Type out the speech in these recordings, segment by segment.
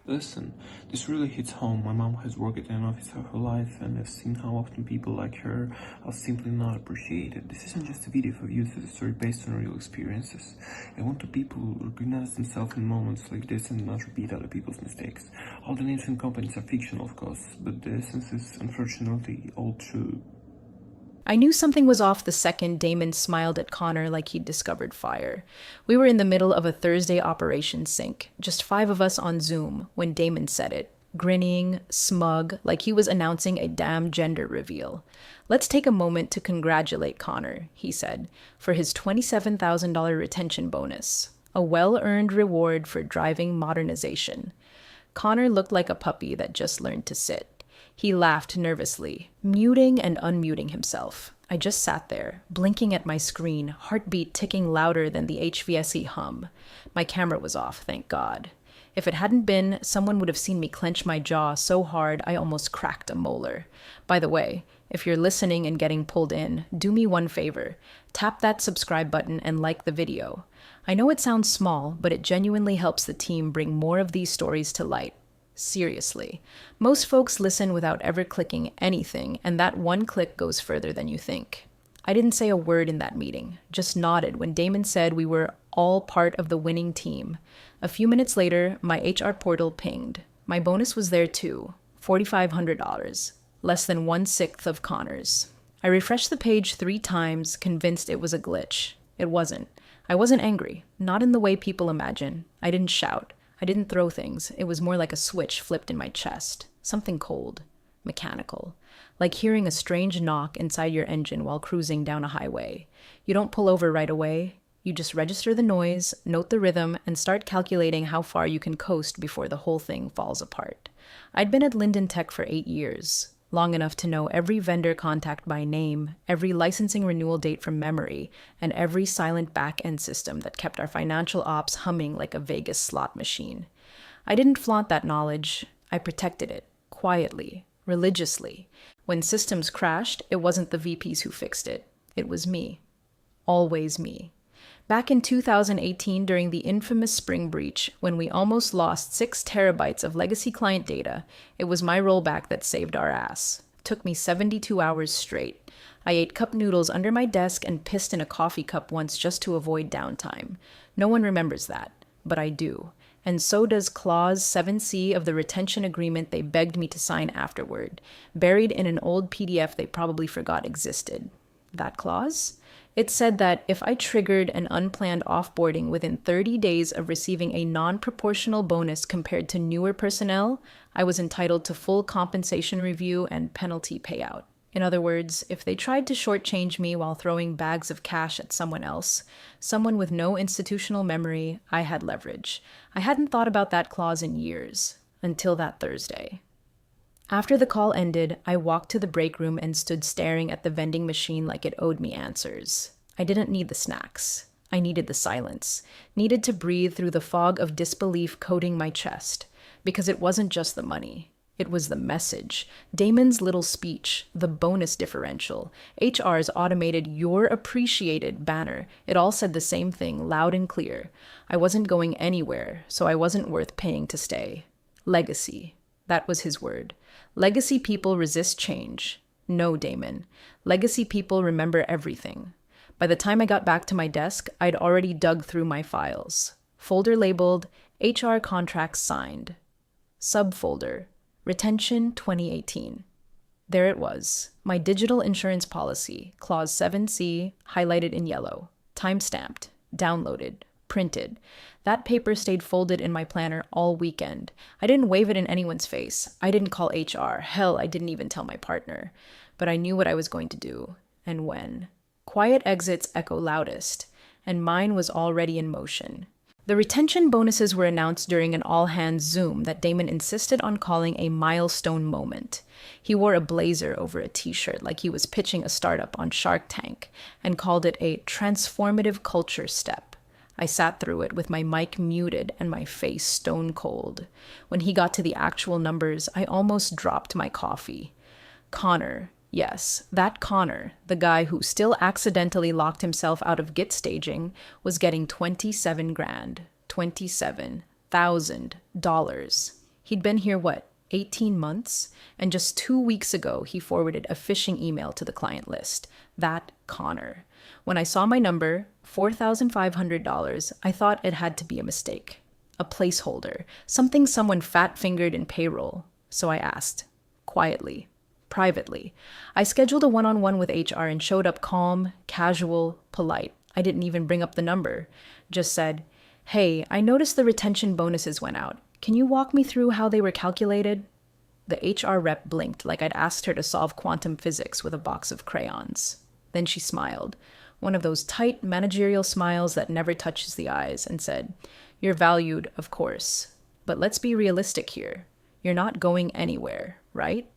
Listen, this really hits home. My mom has worked in an office all her life, and I've seen how often people like her are simply not appreciated. This isn't just a video for views, it's a story based on real experiences. I want the people to recognize themselves in moments like this and not repeat other people's mistakes. All the names and companies are fictional, of course, but the essence is unfortunately all true. I knew something was off the second Damon smiled at Connor like he'd discovered fire. We were in the middle of a Thursday operation sync, just five of us on Zoom, when Damon said it, grinning, smug, like he was announcing a damn gender reveal. Let's take a moment to congratulate Connor, he said, for his $27,000 retention bonus, a well earned reward for driving modernization. Connor looked like a puppy that just learned to sit. He laughed nervously, muting and unmuting himself. I just sat there, blinking at my screen, heartbeat ticking louder than the HVSE hum. My camera was off, thank God. If it hadn't been, someone would have seen me clench my jaw so hard I almost cracked a molar. By the way, if you're listening and getting pulled in, do me one favor. Tap that subscribe button and like the video. I know it sounds small, but it genuinely helps the team bring more of these stories to light. Seriously. Most folks listen without ever clicking anything, and that one click goes further than you think. I didn't say a word in that meeting, just nodded when Damon said we were all part of the winning team. A few minutes later, my HR portal pinged. My bonus was there too, $4,500, less than 1/6 of Connor's. I refreshed the page 3 times, convinced it was a glitch. It wasn't. I wasn't angry, not in the way people imagine. I didn't shout. I didn't throw things. It was more like a switch flipped in my chest. Something cold. Mechanical. Like hearing a strange knock inside your engine while cruising down a highway. You don't pull over right away. You just register the noise, note the rhythm, and start calculating how far you can coast before the whole thing falls apart. I'd been at Linden Tech for 8 years. Long enough to know every vendor contact by name, every licensing renewal date from memory, and every silent back-end system that kept our financial ops humming like a Vegas slot machine. I didn't flaunt that knowledge. I protected it, quietly, religiously. When systems crashed, it wasn't the VPs who fixed it. It was me. Always me. Back in 2018, during the infamous spring breach, when we almost lost 6 terabytes of legacy client data, it was my rollback that saved our ass. It took me 72 hours straight. I ate cup noodles under my desk and pissed in a coffee cup once just to avoid downtime. No one remembers that, but I do. And so does Clause 7C of the retention agreement they begged me to sign afterward, buried in an old PDF they probably forgot existed. That clause? It said that if I triggered an unplanned offboarding within 30 days of receiving a non-proportional bonus compared to newer personnel, I was entitled to full compensation review and penalty payout. In other words, if they tried to shortchange me while throwing bags of cash at someone else, someone with no institutional memory, I had leverage. I hadn't thought about that clause in years, until that Thursday. After the call ended, I walked to the break room and stood staring at the vending machine like it owed me answers. I didn't need the snacks. I needed the silence, needed to breathe through the fog of disbelief coating my chest, because it wasn't just the money. It was the message, Damon's little speech, the bonus differential, HR's automated "You're appreciated" banner. It all said the same thing, loud and clear. I wasn't going anywhere, so I wasn't worth paying to stay. Legacy. That was his word. Legacy people resist change. No, Damon. Legacy people remember everything. By the time I got back to my desk, I'd already dug through my files. Folder labeled HR contracts signed. Subfolder Retention 2018. There it was, my digital insurance policy, Clause 7C, highlighted in yellow, time-stamped, downloaded, printed. That paper stayed folded in my planner all weekend. I didn't wave it in anyone's face. I didn't call HR. Hell, I didn't even tell my partner. But I knew what I was going to do, and when. Quiet exits echo loudest, and mine was already in motion. The retention bonuses were announced during an all-hands Zoom that Damon insisted on calling a milestone moment. He wore a blazer over a t-shirt like he was pitching a startup on Shark Tank, and called it a transformative culture step. I sat through it with my mic muted and my face stone cold. When he got to the actual numbers, I almost dropped my coffee. Connor, yes, that Connor, the guy who still accidentally locked himself out of Git staging, was getting 27 grand, $27,000. He'd been here, 18 months? And just 2 weeks ago, he forwarded a phishing email to the client list. That Connor. When I saw my number, $4,500, I thought it had to be a mistake. A placeholder. Something someone fat-fingered in payroll. So I asked. Quietly. Privately. I scheduled a one-on-one with HR and showed up calm, casual, polite. I didn't even bring up the number. Just said, "Hey, I noticed the retention bonuses went out. Can you walk me through how they were calculated?" The HR rep blinked like I'd asked her to solve quantum physics with a box of crayons. Then she smiled, one of those tight managerial smiles that never touches the eyes, and said, "You're valued, of course. But let's be realistic here. You're not going anywhere, right?"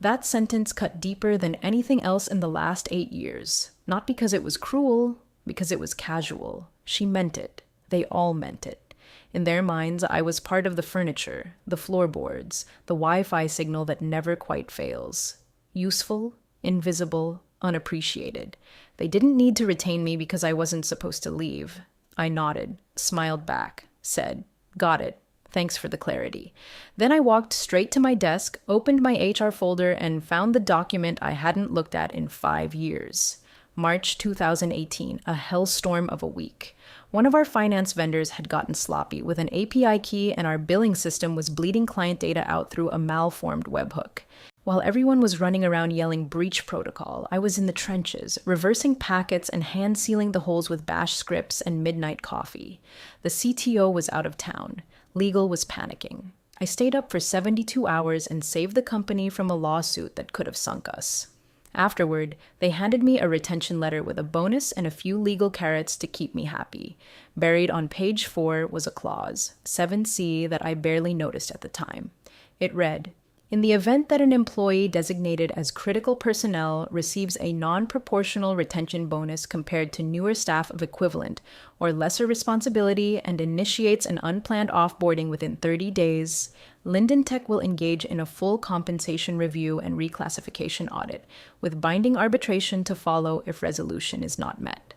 That sentence cut deeper than anything else in the last 8 years. Not because it was cruel, because it was casual. She meant it. They all meant it. In their minds, I was part of the furniture, the floorboards, the Wi-Fi signal that never quite fails. Useful, invisible, unappreciated. They didn't need to retain me because I wasn't supposed to leave. I nodded, smiled back, said, "Got it. Thanks for the clarity." Then I walked straight to my desk, opened my HR folder, and found the document I hadn't looked at in 5 years. March 2018, a hellstorm of a week. One of our finance vendors had gotten sloppy with an API key, and our billing system was bleeding client data out through a malformed webhook. While everyone was running around yelling breach protocol, I was in the trenches, reversing packets and hand-sealing the holes with bash scripts and midnight coffee. The CTO was out of town. Legal was panicking. I stayed up for 72 hours and saved the company from a lawsuit that could have sunk us. Afterward, they handed me a retention letter with a bonus and a few legal carrots to keep me happy. Buried on page 4 was a clause, 7C, that I barely noticed at the time. It read, "In the event that an employee designated as critical personnel receives a non-proportional retention bonus compared to newer staff of equivalent or lesser responsibility and initiates an unplanned offboarding within 30 days, Linden Tech will engage in a full compensation review and reclassification audit, with binding arbitration to follow if resolution is not met."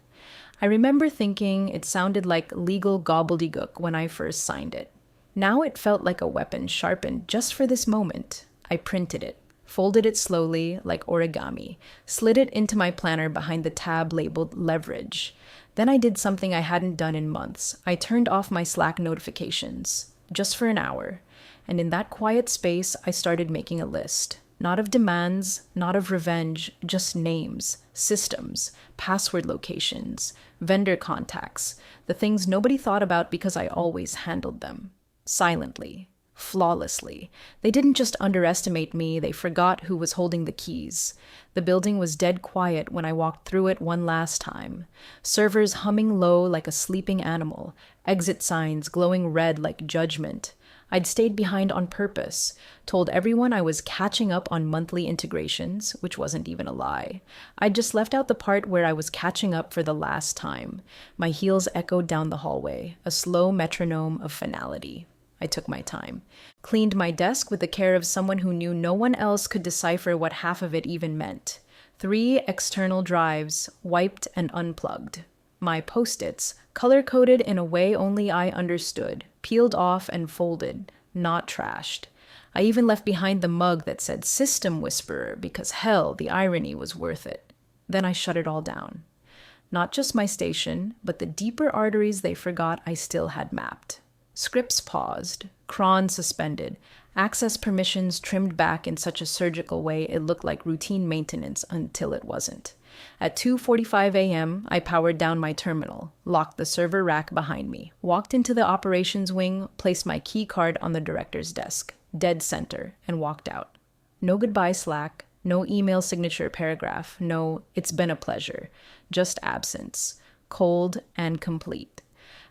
I remember thinking it sounded like legal gobbledygook when I first signed it. Now it felt like a weapon sharpened just for this moment. I printed it, folded it slowly like origami, slid it into my planner behind the tab labeled leverage. Then I did something I hadn't done in months. I turned off my Slack notifications, just for an hour. And in that quiet space, I started making a list. Not of demands, not of revenge, just names, systems, password locations, vendor contacts, the things nobody thought about because I always handled them. Silently, flawlessly. They didn't just underestimate me, they forgot who was holding the keys. The building was dead quiet when I walked through it one last time. Servers humming low like a sleeping animal, exit signs glowing red like judgment. I'd stayed behind on purpose, told everyone I was catching up on monthly integrations, which wasn't even a lie. I'd just left out the part where I was catching up for the last time. My heels echoed down the hallway, a slow metronome of finality. I took my time. Cleaned my desk with the care of someone who knew no one else could decipher what half of it even meant. 3 external drives, wiped and unplugged. My Post-its, color-coded in a way only I understood, peeled off and folded, not trashed. I even left behind the mug that said System Whisperer because, hell, the irony was worth it. Then I shut it all down. Not just my station, but the deeper arteries they forgot I still had mapped. Scripts paused, cron suspended, access permissions trimmed back in such a surgical way it looked like routine maintenance until it wasn't. At 2:45 a.m., I powered down my terminal, locked the server rack behind me, walked into the operations wing, placed my key card on the director's desk, dead center, and walked out. No goodbye Slack, no email signature paragraph, no "it's been a pleasure," just absence, cold and complete.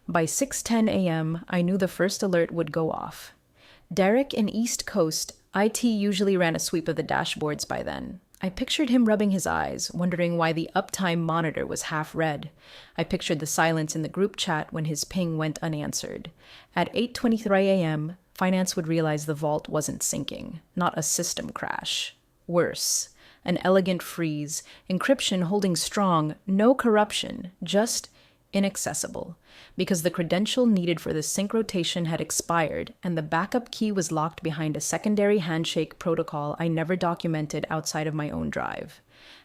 By 6:10 a.m., I knew the first alert would go off. Derek in East Coast, IT usually ran a sweep of the dashboards by then. I pictured him rubbing his eyes, wondering why the uptime monitor was half red. I pictured the silence in the group chat when his ping went unanswered. At 8:23 a.m., finance would realize the vault wasn't syncing, not a system crash. Worse, an elegant freeze, encryption holding strong, no corruption, just inaccessible, because the credential needed for the sync rotation had expired and the backup key was locked behind a secondary handshake protocol I never documented outside of my own drive.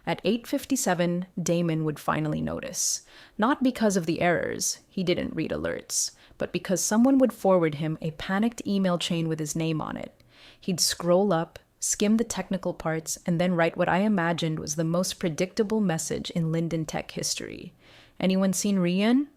At 8:57, Damon would finally notice. Not because of the errors, he didn't read alerts, but because someone would forward him a panicked email chain with his name on it. He'd scroll up, skim the technical parts, and then write what I imagined was the most predictable message in Linden Tech history. Anyone seen Rian?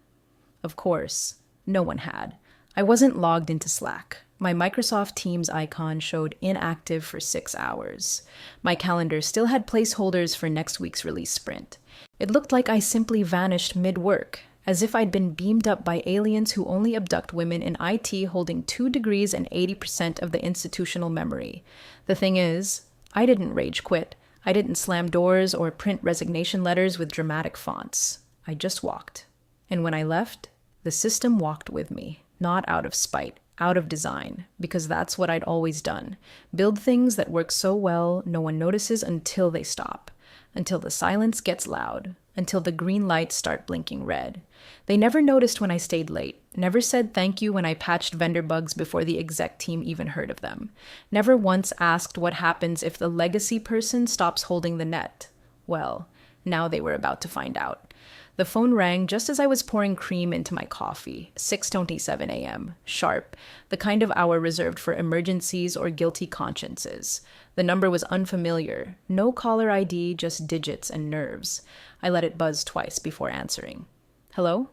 Of course, no one had. I wasn't logged into Slack. My Microsoft Teams icon showed inactive for 6 hours. My calendar still had placeholders for next week's release sprint. It looked like I simply vanished mid-work, as if I'd been beamed up by aliens who only abduct women in IT holding 2 degrees and 80% of the institutional memory. The thing is, I didn't rage quit. I didn't slam doors or print resignation letters with dramatic fonts. I just walked. And when I left, the system walked with me, not out of spite, out of design, because that's what I'd always done. Build things that work so well no one notices until they stop, until the silence gets loud, until the green lights start blinking red. They never noticed when I stayed late, never said thank you when I patched vendor bugs before the exec team even heard of them, never once asked what happens if the legacy person stops holding the net. Well, now they were about to find out. The phone rang just as I was pouring cream into my coffee, 6:27 a.m., sharp, the kind of hour reserved for emergencies or guilty consciences. The number was unfamiliar, no caller ID, just digits and nerves. I let it buzz twice before answering. Hello?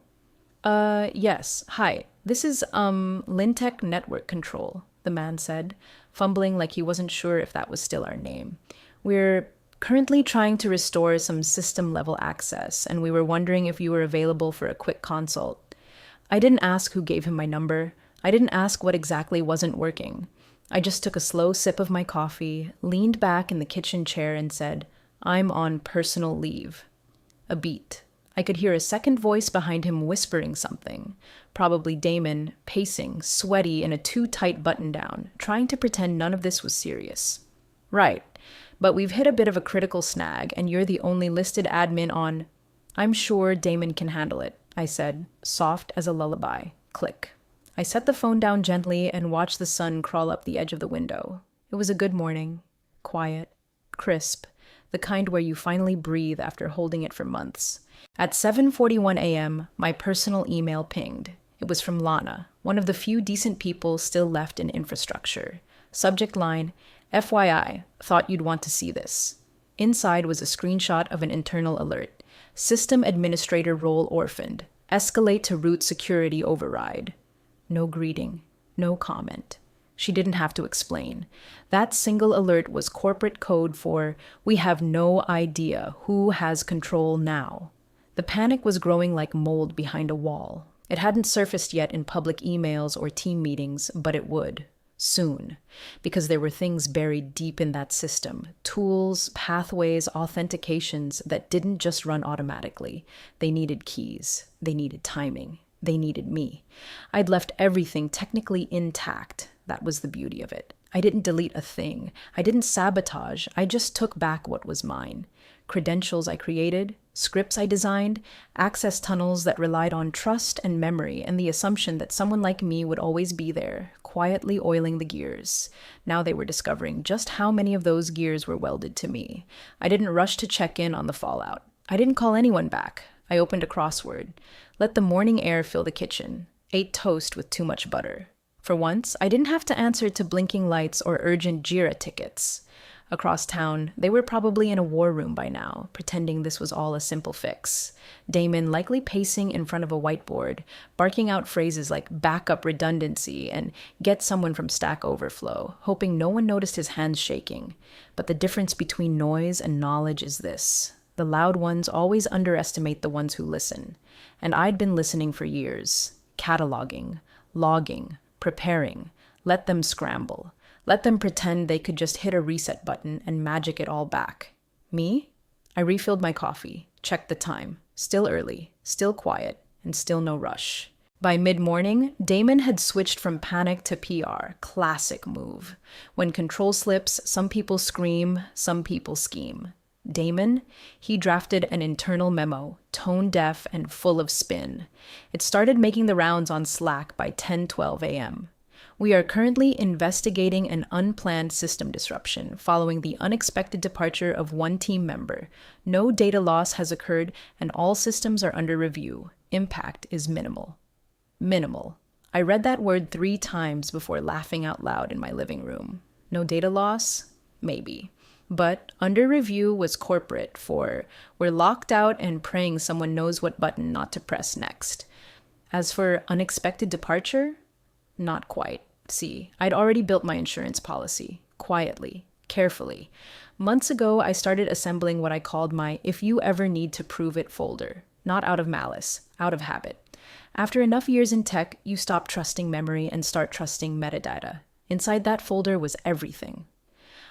Yes, hi. This is, Lintech Network Control, the man said, fumbling like he wasn't sure if that was still our name. We're currently trying to restore some system-level access, and we were wondering if you were available for a quick consult. I didn't ask who gave him my number. I didn't ask what exactly wasn't working. I just took a slow sip of my coffee, leaned back in the kitchen chair, and said, "I'm on personal leave." A beat. I could hear a second voice behind him whispering something. Probably Damon, pacing, sweaty in a too-tight button-down, trying to pretend none of this was serious. Right. But we've hit a bit of a critical snag, and you're the only listed admin on... I'm sure Damon can handle it, I said, soft as a lullaby. Click. I set the phone down gently and watched the sun crawl up the edge of the window. It was a good morning. Quiet. Crisp. The kind where you finally breathe after holding it for months. At 7:41 a.m., my personal email pinged. It was from Lana, one of the few decent people still left in infrastructure. Subject line, FYI, thought you'd want to see this. Inside was a screenshot of an internal alert. System administrator role orphaned. Escalate to root security override. No greeting. No comment. She didn't have to explain. That single alert was corporate code for, we have no idea who has control now. The panic was growing like mold behind a wall. It hadn't surfaced yet in public emails or team meetings, but it would. Soon. Because there were things buried deep in that system. Tools, pathways, authentications that didn't just run automatically. They needed keys. They needed timing. They needed me. I'd left everything technically intact. That was the beauty of it. I didn't delete a thing. I didn't sabotage. I just took back what was mine. Credentials I created, scripts I designed, access tunnels that relied on trust and memory and the assumption that someone like me would always be there, quietly oiling the gears. Now they were discovering just how many of those gears were welded to me. I didn't rush to check in on the fallout. I didn't call anyone back. I opened a crossword. Let the morning air fill the kitchen. Ate toast with too much butter. For once, I didn't have to answer to blinking lights or urgent JIRA tickets. Across town, they were probably in a war room by now, pretending this was all a simple fix. Damon likely pacing in front of a whiteboard, barking out phrases like backup redundancy and get someone from Stack Overflow, hoping no one noticed his hands shaking. But the difference between noise and knowledge is this. The loud ones always underestimate the ones who listen. And I'd been listening for years, cataloging, logging, preparing. Let them scramble. Let them pretend they could just hit a reset button and magic it all back. Me? I refilled my coffee, checked the time. Still early, still quiet, and still no rush. By mid-morning, Damon had switched from panic to PR. Classic move. When control slips, some people scream, some people scheme. Damon, he drafted an internal memo, tone deaf and full of spin. It started making the rounds on Slack by 10:12 a.m. We are currently investigating an unplanned system disruption following the unexpected departure of one team member. No data loss has occurred and all systems are under review. Impact is minimal. Minimal. I read that word 3 times before laughing out loud in my living room. No data loss? Maybe. But under review was corporate for we're locked out and praying someone knows what button not to press next. As for unexpected departure, not quite. See, I'd already built my insurance policy, quietly, carefully. Months ago, I started assembling what I called my if you ever need to prove it folder. Not out of malice, out of habit. After enough years in tech, you stop trusting memory and start trusting metadata. Inside that folder was everything.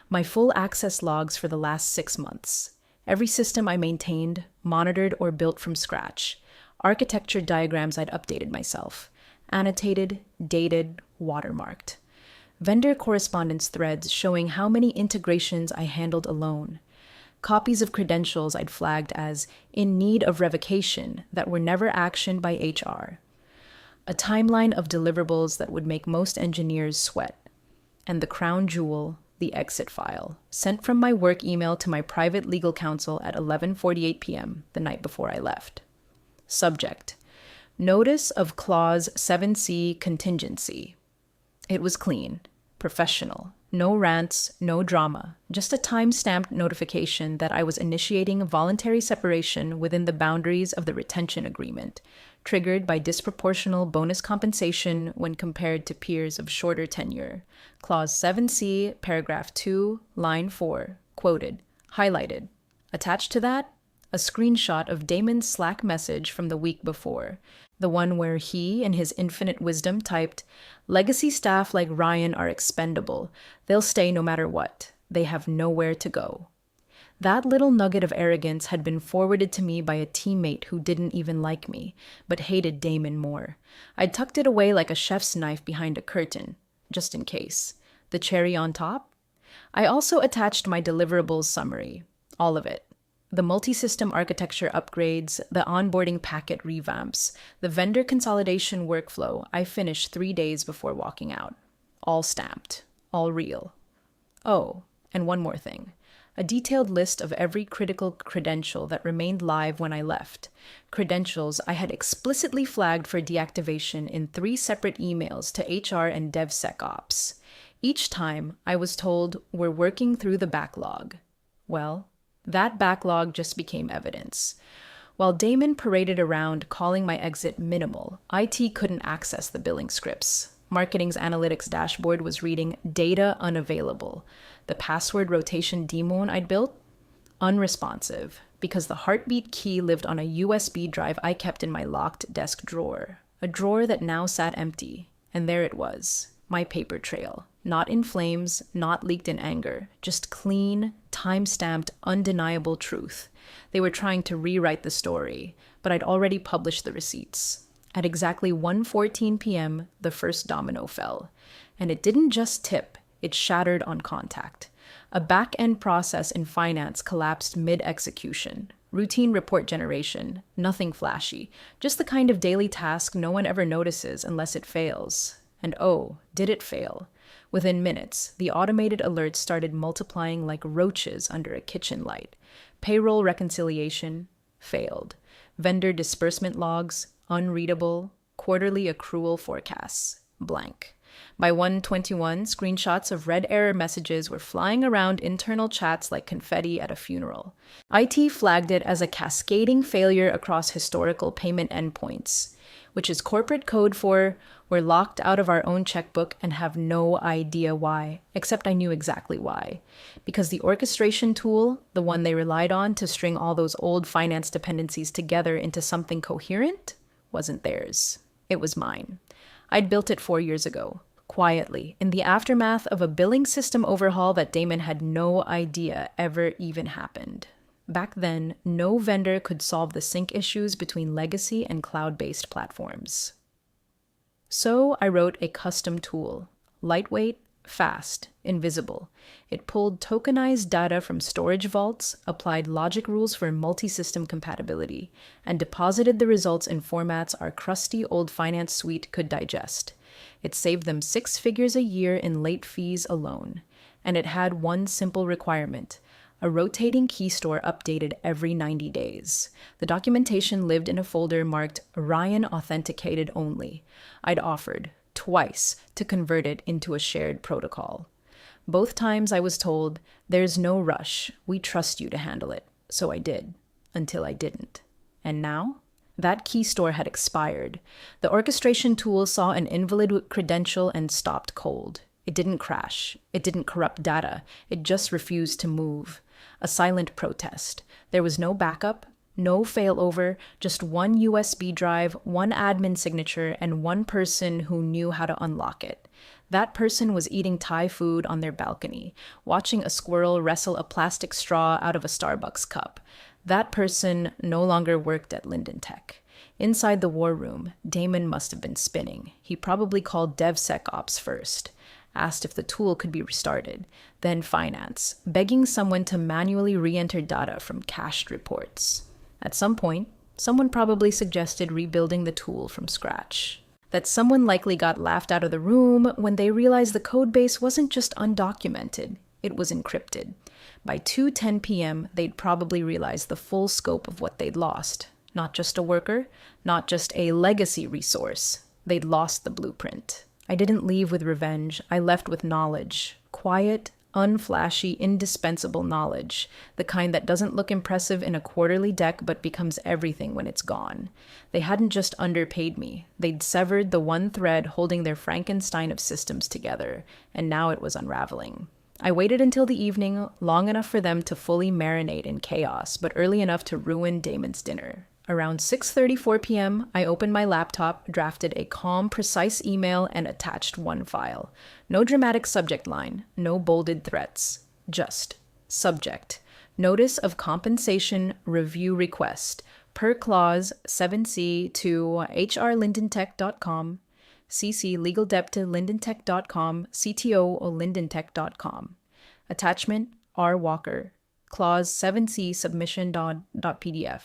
My full access logs for the last 6 months. Every system I maintained, monitored, or built from scratch. Architecture diagrams I'd updated myself. Annotated, dated, watermarked. Vendor correspondence threads showing how many integrations I handled alone. Copies of credentials I'd flagged as in need of revocation that were never actioned by HR. A timeline of deliverables that would make most engineers sweat. And the crown jewel, the exit file, sent from my work email to my private legal counsel at 11:48 p.m. the night before I left. Subject: Notice of Clause 7C Contingency. It was clean, professional, no rants, no drama, just a time-stamped notification that I was initiating voluntary separation within the boundaries of the retention agreement, triggered by disproportional bonus compensation when compared to peers of shorter tenure. Clause 7C, paragraph 2, line 4, quoted, highlighted. Attached to that, a screenshot of Damon's Slack message from the week before, the one where he, in his infinite wisdom, typed, "Legacy staff like Ryan are expendable. They'll stay no matter what. They have nowhere to go." That little nugget of arrogance had been forwarded to me by a teammate who didn't even like me, but hated Damon more. I'd tucked it away like a chef's knife behind a curtain, just in case. The cherry on top? I also attached my deliverables summary, all of it. The multi-system architecture upgrades, the onboarding packet revamps, the vendor consolidation workflow I finished 3 days before walking out. All stamped, all real. Oh, and one more thing. A detailed list of every critical credential that remained live when I left. Credentials I had explicitly flagged for deactivation in 3 separate emails to HR and DevSecOps. Each time, I was told we're working through the backlog. Well, that backlog just became evidence. While Damon paraded around calling my exit minimal, IT couldn't access the billing scripts. Marketing's analytics dashboard was reading data unavailable. The password rotation daemon I'd built? Unresponsive, because the heartbeat key lived on a USB drive I kept in my locked desk drawer. A drawer that now sat empty. And there it was, my paper trail. Not in flames, not leaked in anger, just clean, time-stamped, undeniable truth. They were trying to rewrite the story, but I'd already published the receipts. At exactly 1:14 p.m., the first domino fell. And it didn't just tip, it shattered on contact. A back-end process in finance collapsed mid-execution. Routine report generation, nothing flashy, just the kind of daily task no one ever notices unless it fails. And oh, did it fail? Within minutes, the automated alerts started multiplying like roaches under a kitchen light. Payroll reconciliation failed. Vendor disbursement logs unreadable. Quarterly accrual forecasts blank. By 1:21, screenshots of red error messages were flying around internal chats like confetti at a funeral. IT flagged it as a cascading failure across historical payment endpoints, which is corporate code for we're locked out of our own checkbook and have no idea why, except I knew exactly why. Because the orchestration tool, the one they relied on to string all those old finance dependencies together into something coherent, wasn't theirs. It was mine. I'd built it 4 years ago, quietly, in the aftermath of a billing system overhaul that Damon had no idea ever even happened. Back then, no vendor could solve the sync issues between legacy and cloud-based platforms. So I wrote a custom tool, lightweight, fast, invisible. It pulled tokenized data from storage vaults, applied logic rules for multi-system compatibility, and deposited the results in formats our crusty old finance suite could digest. It saved them 6 figures a year in late fees alone. And it had one simple requirement: a rotating key store updated every 90 days. The documentation lived in a folder marked Ryan Authenticated Only. I'd offered, twice, to convert it into a shared protocol. Both times I was told, there's no rush, we trust you to handle it. So I did, until I didn't. And now? That key store had expired. The orchestration tool saw an invalid credential and stopped cold. It didn't crash. It didn't corrupt data. It just refused to move. A silent protest. There was no backup, no failover, just one USB drive, one admin signature, and one person who knew how to unlock it. That person was eating Thai food on their balcony, watching a squirrel wrestle a plastic straw out of a Starbucks cup. That person no longer worked at Linden Tech. Inside the war room, Damon must have been spinning. He probably called DevSecOps first, asked if the tool could be restarted, then finance, begging someone to manually re-enter data from cached reports. At some point, someone probably suggested rebuilding the tool from scratch. That someone likely got laughed out of the room when they realized the codebase wasn't just undocumented, it was encrypted. By 2:10 p.m., they'd probably realized the full scope of what they'd lost. Not just a worker, not just a legacy resource. They'd lost the blueprint. I didn't leave with revenge. I left with knowledge. Quiet, unflashy, indispensable knowledge. The kind that doesn't look impressive in a quarterly deck but becomes everything when it's gone. They hadn't just underpaid me. They'd severed the one thread holding their Frankenstein of systems together, and now it was unraveling. I waited until the evening, long enough for them to fully marinate in chaos, but early enough to ruin Damon's dinner. Around 6:34 p.m., I opened my laptop, drafted a calm, precise email, and attached one file. No dramatic subject line, no bolded threats. Just subject. Notice of compensation review request. Per clause 7C to hrlindentech.com. CC legal debt to lindentech.com, CTO or lindentech.com. Attachment R. Walker. Clause 7C submission.pdf.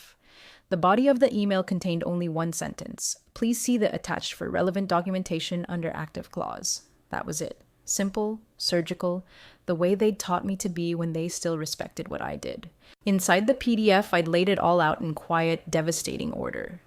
The body of the email contained only one sentence. Please see the attached for relevant documentation under active clause. That was it. Simple, surgical, the way they'd taught me to be when they still respected what I did. Inside the PDF, I'd laid it all out in quiet, devastating order.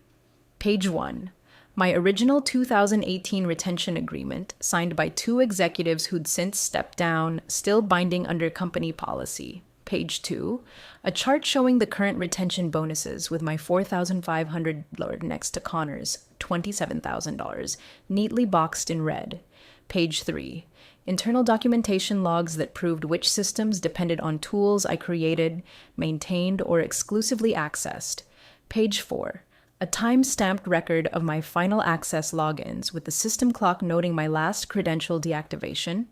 Page 1. My original 2018 retention agreement, signed by 2 executives who'd since stepped down, still binding under company policy. Page 2, a chart showing the current retention bonuses with my $4,500 next to Connor's $27,000, neatly boxed in red. Page 3, internal documentation logs that proved which systems depended on tools I created, maintained, or exclusively accessed. Page 4, a time-stamped record of my final access logins with the system clock noting my last credential deactivation.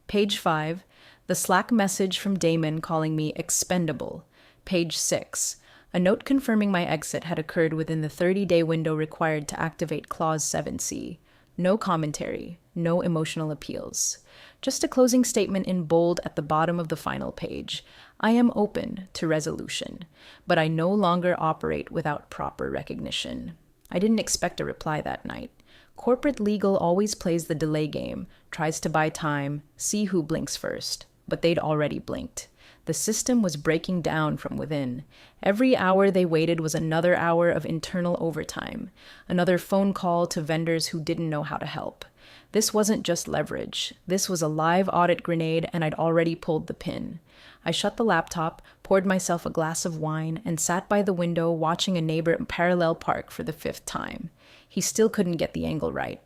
Page 5, the Slack message from Damon calling me expendable. Page 6, a note confirming my exit had occurred within the 30-day window required to activate Clause 7C. No commentary, no emotional appeals. Just a closing statement in bold at the bottom of the final page. I am open to resolution, but I no longer operate without proper recognition. I didn't expect a reply that night. Corporate legal always plays the delay game, tries to buy time, see who blinks first. But they'd already blinked. The system was breaking down from within. Every hour they waited was another hour of internal overtime, another phone call to vendors who didn't know how to help. This wasn't just leverage. This was a live audit grenade, and I'd already pulled the pin. I shut the laptop, poured myself a glass of wine, and sat by the window watching a neighbor parallel park for the 5th time. He still couldn't get the angle right.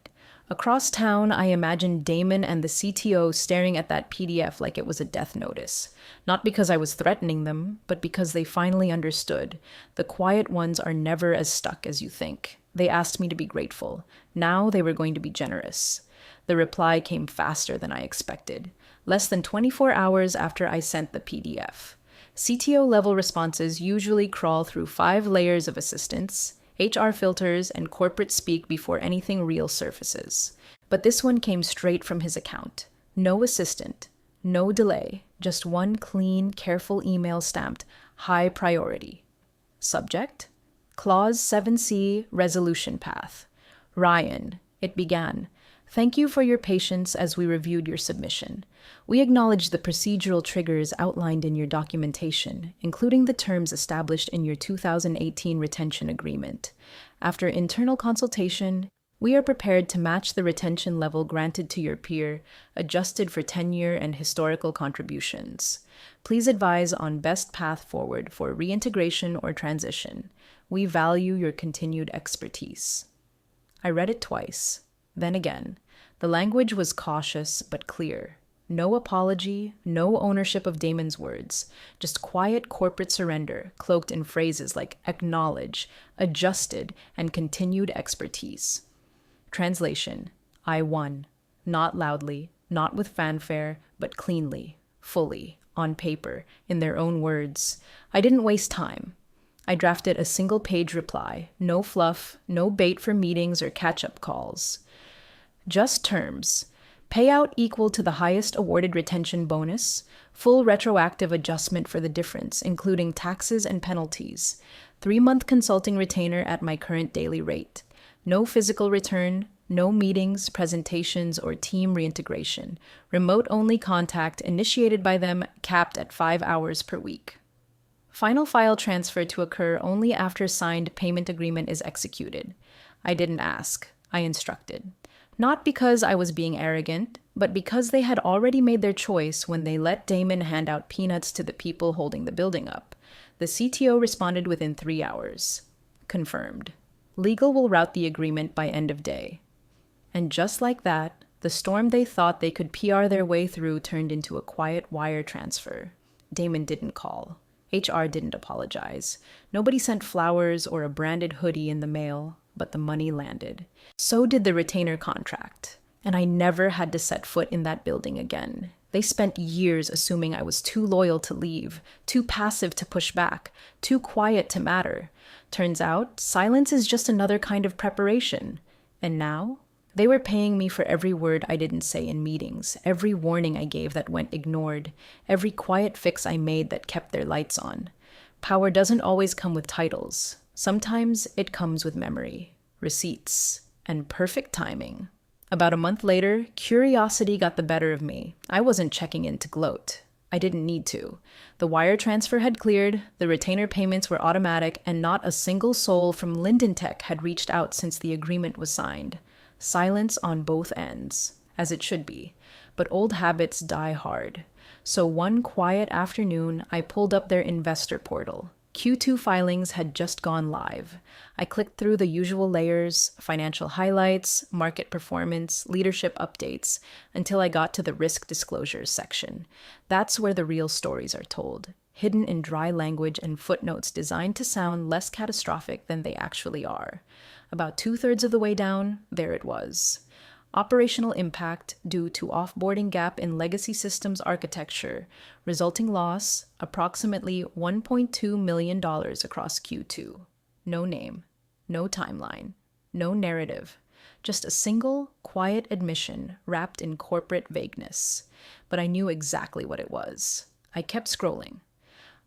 Across town, I imagined Damon and the CTO staring at that PDF like it was a death notice. Not because I was threatening them, but because they finally understood. The quiet ones are never as stuck as you think. They asked me to be grateful. Now they were going to be generous. The reply came faster than I expected. Less than 24 hours after I sent the PDF. CTO-level responses usually crawl through 5 layers of assistance, HR filters, and corporate speak before anything real surfaces. But this one came straight from his account. No assistant, no delay, just one clean, careful email stamped high priority. Subject: Clause 7C Resolution Path. Ryan, it began. Thank you for your patience as we reviewed your submission. We acknowledge the procedural triggers outlined in your documentation, including the terms established in your 2018 retention agreement. After internal consultation, we are prepared to match the retention level granted to your peer, adjusted for tenure and historical contributions. Please advise on best path forward for reintegration or transition. We value your continued expertise. I read it twice, then again. The language was cautious but clear. No apology, no ownership of Damon's words, just quiet corporate surrender cloaked in phrases like acknowledge, adjusted, and continued expertise. Translation: I won. Not loudly, not with fanfare, but cleanly, fully, on paper, in their own words. I didn't waste time. I drafted a single-page reply, no fluff, no bait for meetings or catch-up calls. Just terms. Payout equal to the highest awarded retention bonus, full retroactive adjustment for the difference, including taxes and penalties, 3-month consulting retainer at my current daily rate, no physical return, no meetings, presentations, or team reintegration, remote-only contact initiated by them capped at 5 hours per week. Final file transfer to occur only after signed payment agreement is executed. I didn't ask, I instructed. Not because I was being arrogant, but because they had already made their choice when they let Damon hand out peanuts to the people holding the building up. The CTO responded within 3 hours. Confirmed. Legal will route the agreement by end of day. And just like that, the storm they thought they could PR their way through turned into a quiet wire transfer. Damon didn't call. HR didn't apologize. Nobody sent flowers or a branded hoodie in the mail, but the money landed. So did the retainer contract, and I never had to set foot in that building again. They spent years assuming I was too loyal to leave, too passive to push back, too quiet to matter. Turns out, silence is just another kind of preparation. And now, they were paying me for every word I didn't say in meetings, every warning I gave that went ignored, every quiet fix I made that kept their lights on. Power doesn't always come with titles. Sometimes it comes with memory, receipts, and perfect timing. About a month later, curiosity got the better of me. I wasn't checking in to gloat. I didn't need to. The wire transfer had cleared, the retainer payments were automatic, and not a single soul from Linden Tech had reached out since the agreement was signed. Silence on both ends, as it should be. But old habits die hard. So one quiet afternoon, I pulled up their investor portal. Q2 filings had just gone live. I clicked through the usual layers, financial highlights, market performance, leadership updates, until I got to the risk disclosures section. That's where the real stories are told, hidden in dry language and footnotes designed to sound less catastrophic than they actually are. About 2/3 of the way down, there it was. Operational impact due to offboarding gap in legacy systems architecture, resulting loss approximately $1.2 million across Q2. No name, no timeline, no narrative, just a single, quiet admission wrapped in corporate vagueness. But I knew exactly what it was. I kept scrolling.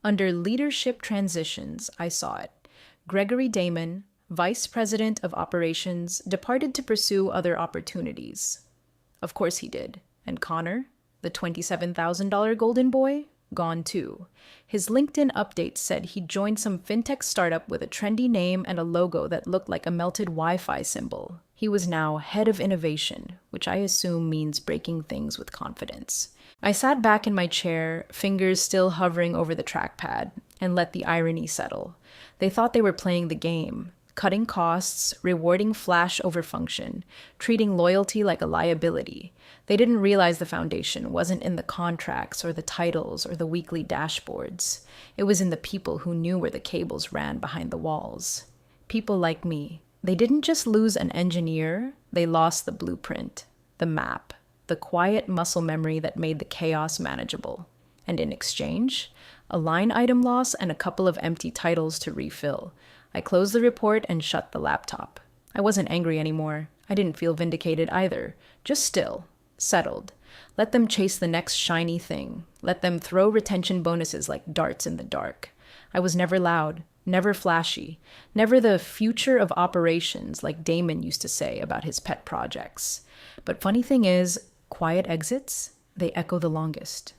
Under leadership transitions, I saw it. Gregory Damon, Vice President of Operations, departed to pursue other opportunities. Of course he did. And Connor, the $27,000 golden boy, gone too. His LinkedIn update said he'd joined some fintech startup with a trendy name and a logo that looked like a melted Wi-Fi symbol. He was now head of innovation, which I assume means breaking things with confidence. I sat back in my chair, fingers still hovering over the trackpad, and let the irony settle. They thought they were playing the game. Cutting costs, rewarding flash over function, treating loyalty like a liability. They didn't realize the foundation wasn't in the contracts or the titles or the weekly dashboards. It was in the people who knew where the cables ran behind the walls. People like me. They didn't just lose an engineer, they lost the blueprint, the map, the quiet muscle memory that made the chaos manageable. And in exchange, a line item loss and a couple of empty titles to refill. I closed the report and shut the laptop. I wasn't angry anymore. I didn't feel vindicated either. Just still. Settled. Let them chase the next shiny thing. Let them throw retention bonuses like darts in the dark. I was never loud, never flashy, never the future of operations like Damon used to say about his pet projects. But funny thing is, quiet exits, they echo the longest.